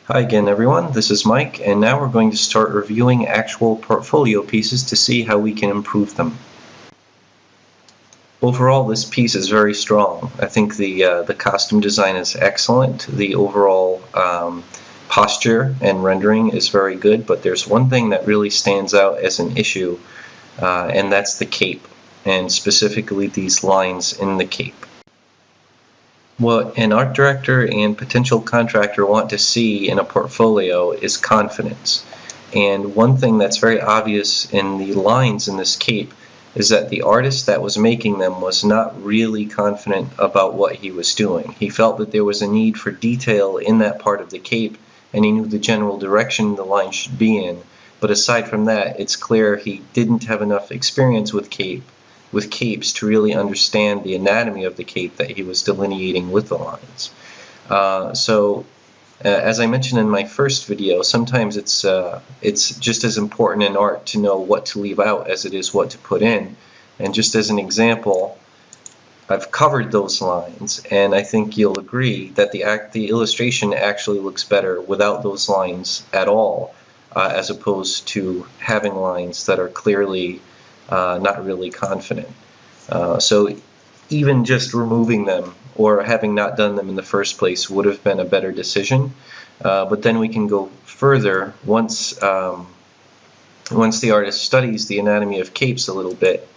Hi again everyone, this is Mike, and now we're going to start reviewing actual portfolio pieces to see how we can improve them. Overall, this piece is very strong. I think the costume design is excellent. The overall posture and rendering is very good, but there's one thing that really stands out as an issue, and that's the cape, and specifically these lines in the cape. What an art director and potential contractor want to see in a portfolio is confidence. And one thing that's very obvious in the lines in this cape is that the artist that was making them was not really confident about what he was doing. He felt that there was a need for detail in that part of the cape, and he knew the general direction the line should be in. But aside from that, it's clear he didn't have enough experience with capes to really understand the anatomy of the cape that he was delineating with the lines. As I mentioned in my first video, sometimes it's just as important in art to know what to leave out as it is what to put in. And just as an example, I've covered those lines, and I think you'll agree that the illustration actually looks better without those lines at all, as opposed to having lines that are clearly not really confident. So even just removing them or having not done them in the first place would have been a better decision. But then we can go further once the artist studies the anatomy of capes a little bit.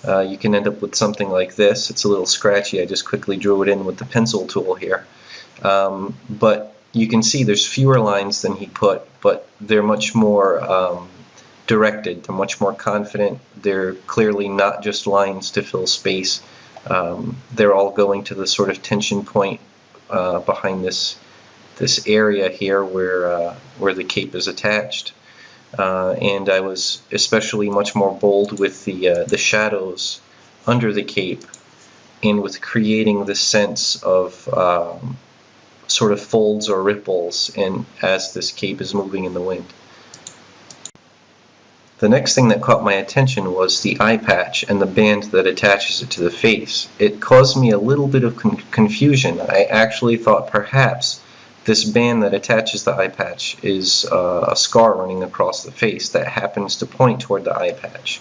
You can end up with something like this. It's a little scratchy. I just quickly drew it in with the pencil tool here. But you can see there's fewer lines than he put, but they're much more directed. They're much more confident. They're clearly not just lines to fill space. They're all going to the sort of tension point behind this area here where the cape is attached. And I was especially much more bold with the shadows under the cape, and with creating the sense of sort of folds or ripples as this cape is moving in the wind. The next thing that caught my attention was the eye patch and the band that attaches it to the face. It caused me a little bit of confusion. I actually thought perhaps this band that attaches the eye patch is a scar running across the face that happens to point toward the eye patch.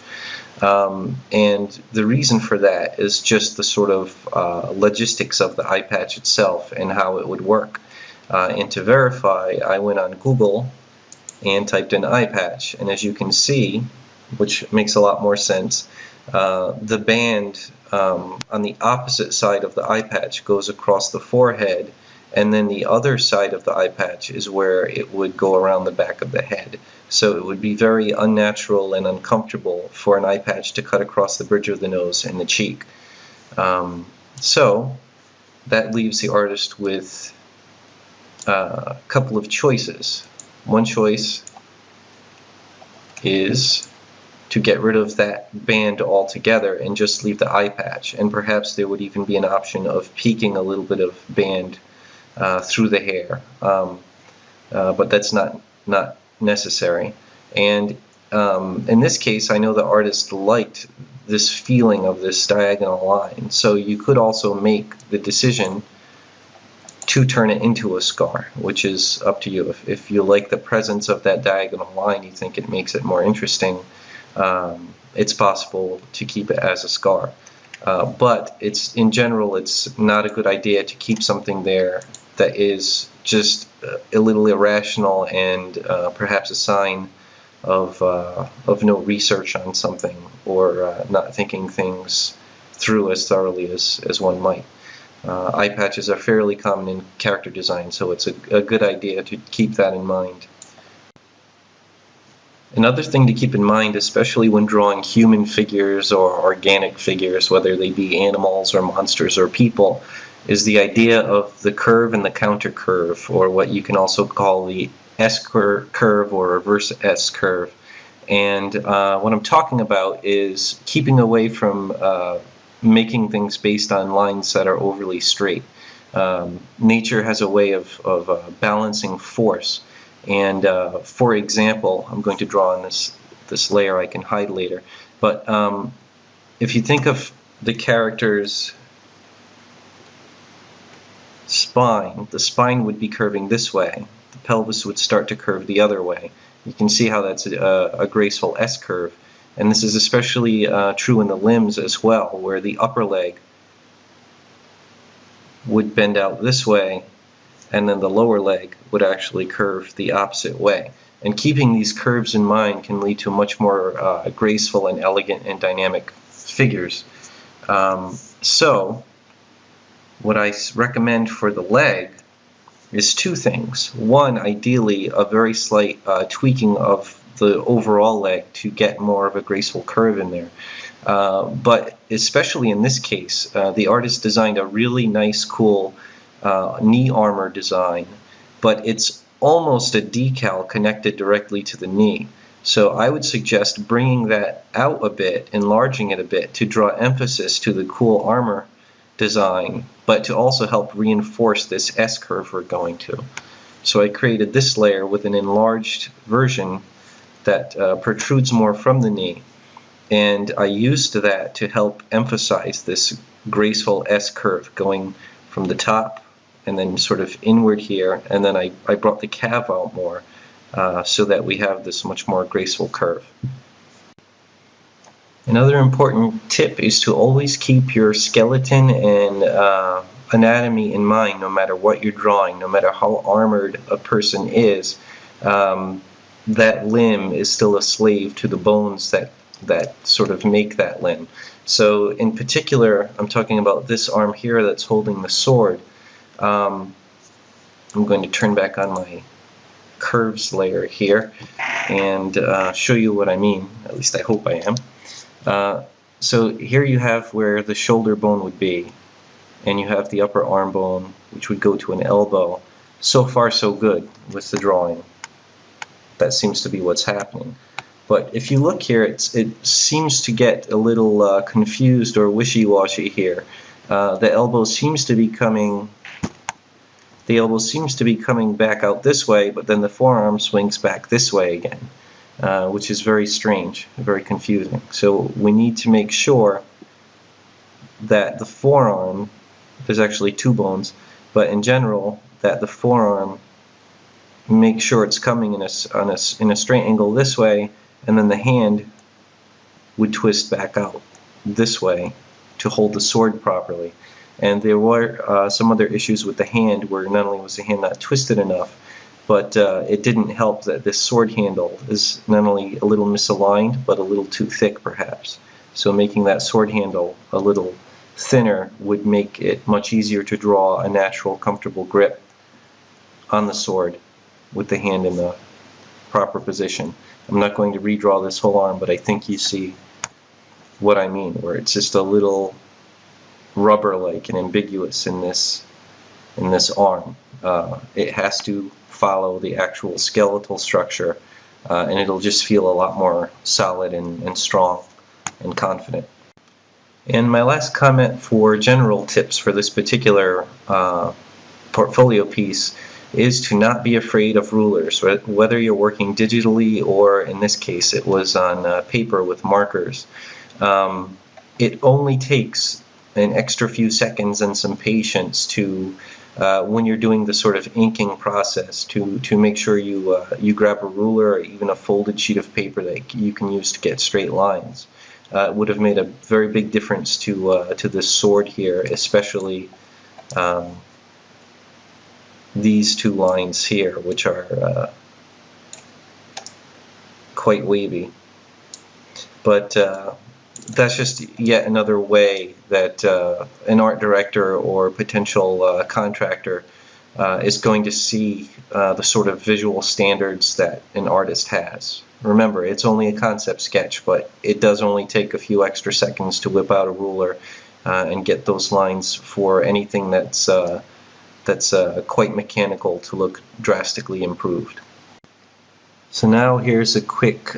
And the reason for that is just the sort of logistics of the eye patch itself and how it would work. And to verify, I went on Google and typed in Eyepatch, and as you can see, which makes a lot more sense, the band on the opposite side of the eye patch goes across the forehead, and then the other side of the eye patch is where it would go around the back of the head. So it would be very unnatural and uncomfortable for an eye patch to cut across the bridge of the nose and the cheek. So that leaves the artist with a couple of choices. One choice is to get rid of that band altogether and just leave the eye patch, and perhaps there would even be an option of peeking a little bit of band through the hair, but that's not necessary. And in this case, I know the artist liked this feeling of this diagonal line, so you could also make the decision to turn it into a scar, which is up to you. If you like the presence of that diagonal line, you think it makes it more interesting, it's possible to keep it as a scar. But in general, it's not a good idea to keep something there that is just a little irrational and perhaps a sign of no research on something, or not thinking things through as thoroughly as one might. Eye patches are fairly common in character design, so it's a good idea to keep that in mind. Another thing to keep in mind, especially when drawing human figures or organic figures, whether they be animals or monsters or people, is the idea of the curve and the counter curve, or what you can also call the S-curve or reverse S-curve. And what I'm talking about is keeping away from making things based on lines that are overly straight. Nature has a way of balancing force, and for example, I'm going to draw on this layer. I can hide later, but if you think of the character's spine, the spine would be curving this way, pelvis would start to curve the other way. You can see how that's a graceful S-curve. And this is especially true in the limbs as well, where the upper leg would bend out this way, and then the lower leg would actually curve the opposite way. And keeping these curves in mind can lead to much more graceful and elegant and dynamic figures. So what I recommend for the leg is two things. One, ideally, a very slight tweaking of the overall leg to get more of a graceful curve in there. But especially in this case, the artist designed a really nice, cool knee armor design, but it's almost a decal connected directly to the knee. So I would suggest bringing that out a bit, enlarging it a bit, to draw emphasis to the cool armor design, but to also help reinforce this S-curve we're going to. So I created this layer with an enlarged version that protrudes more from the knee, and I used that to help emphasize this graceful S-curve going from the top and then sort of inward here, and then I brought the calf out more so that we have this much more graceful curve. Another important tip is to always keep your skeleton and anatomy in mind, no matter what you're drawing, no matter how armored a person is. That limb is still a slave to the bones that sort of make that limb. So in particular, I'm talking about this arm here that's holding the sword. I'm going to turn back on my curves layer here and show you what I mean. At least I hope I am. So here you have where the shoulder bone would be, and you have the upper arm bone, which would go to an elbow. So far so good with the drawing. That seems to be what's happening. But if you look here, it seems to get a little confused or wishy-washy here. The elbow seems to be coming back out this way, but then the forearm swings back this way again, which is very strange, very confusing. So we need to make sure that the forearm, there's actually two bones, but in general, that the forearm, make sure it's coming in a straight angle this way, and then the hand would twist back out this way to hold the sword properly. And there were some other issues with the hand, where not only was the hand not twisted enough, but it didn't help that this sword handle is not only a little misaligned, but a little too thick perhaps. So making that sword handle a little thinner would make it much easier to draw a natural, comfortable grip on the sword with the hand in the proper position. I'm not going to redraw this whole arm, but I think you see what I mean, where it's just a little rubber-like and ambiguous in this arm. It has to follow the actual skeletal structure, and it'll just feel a lot more solid and strong and confident. And my last comment for general tips for this particular portfolio piece is to not be afraid of rulers, whether you're working digitally or in this case it was on paper with markers. It only takes an extra few seconds and some patience to when you're doing the sort of inking process to make sure you grab a ruler or even a folded sheet of paper that you can use to get straight lines. It would have made a very big difference to this sword here, especially these two lines here, which are quite wavy. But that's just yet another way that an art director or potential contractor is going to see the sort of visual standards that an artist has. Remember, it's only a concept sketch, but it does only take a few extra seconds to whip out a ruler and get those lines for anything that's quite mechanical to look drastically improved. So now here's a quick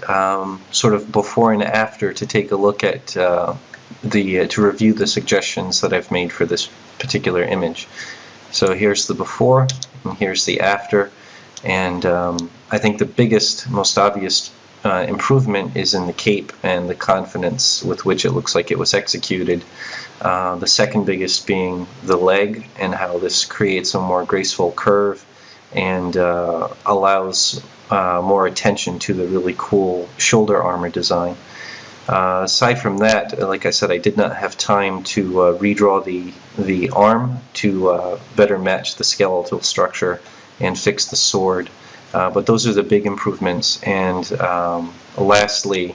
sort of before and after to take a look at to review the suggestions that I've made for this particular image. So here's the before and here's the after, and I think the biggest, most obvious improvement is in the cape and the confidence with which it looks like it was executed. The second biggest being the leg and how this creates a more graceful curve and allows more attention to the really cool shoulder armor design. Aside from that, like I said, I did not have time to redraw the arm to better match the skeletal structure and fix the sword. But those are the big improvements. And lastly,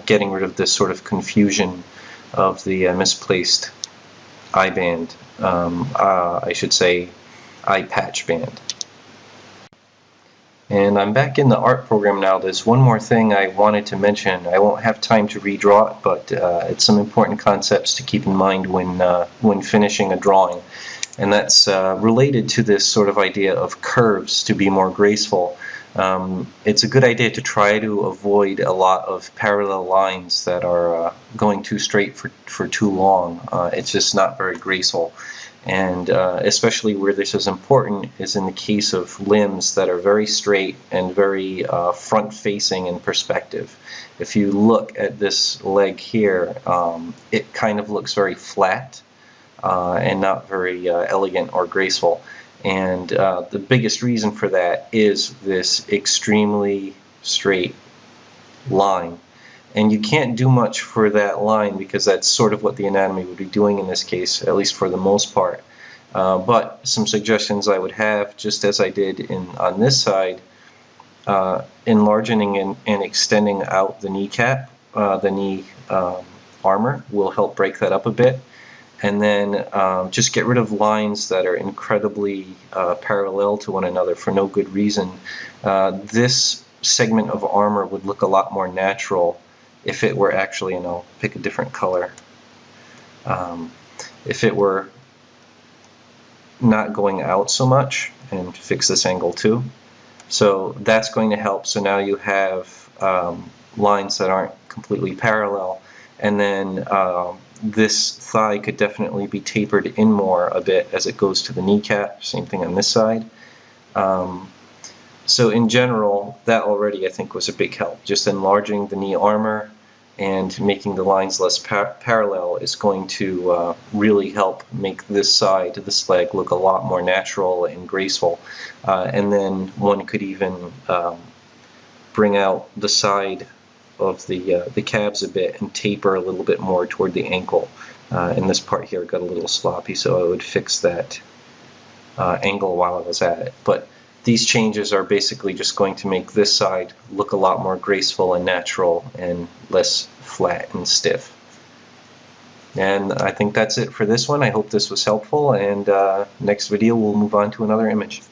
getting rid of this sort of confusion of the misplaced eye band, I should say eye patch band. And I'm back in the art program now. There's one more thing I wanted to mention. I won't have time to redraw it, but it's some important concepts to keep in mind when finishing a drawing. And that's related to this sort of idea of curves to be more graceful. It's a good idea to try to avoid a lot of parallel lines that are going too straight for too long. It's just not very graceful. And especially where this is important is in the case of limbs that are very straight and very front-facing in perspective. If you look at this leg here, it kind of looks very flat and not very elegant or graceful. And the biggest reason for that is this extremely straight line. And you can't do much for that line because that's sort of what the anatomy would be doing in this case, at least for the most part. But some suggestions I would have, just as I did on this side, enlarging and extending out the kneecap, the knee armor will help break that up a bit. And then just get rid of lines that are incredibly parallel to one another for no good reason. This segment of armor would look a lot more natural if it were actually, and I'll pick a different color, if it were not going out so much, and fix this angle too. So that's going to help. So now you have lines that aren't completely parallel, and then this thigh could definitely be tapered in more a bit as it goes to the kneecap. Same thing on this side. So in general, that already I think was a big help. Just enlarging the knee armor and making the lines less parallel is going to really help make this side, this leg, look a lot more natural and graceful. And then one could even bring out the side of the calves a bit and taper a little bit more toward the ankle. And this part here got a little sloppy, so I would fix that angle while I was at it. But these changes are basically just going to make this side look a lot more graceful and natural and less flat and stiff. And I think that's it for this one. I hope this was helpful, and next video we'll move on to another image.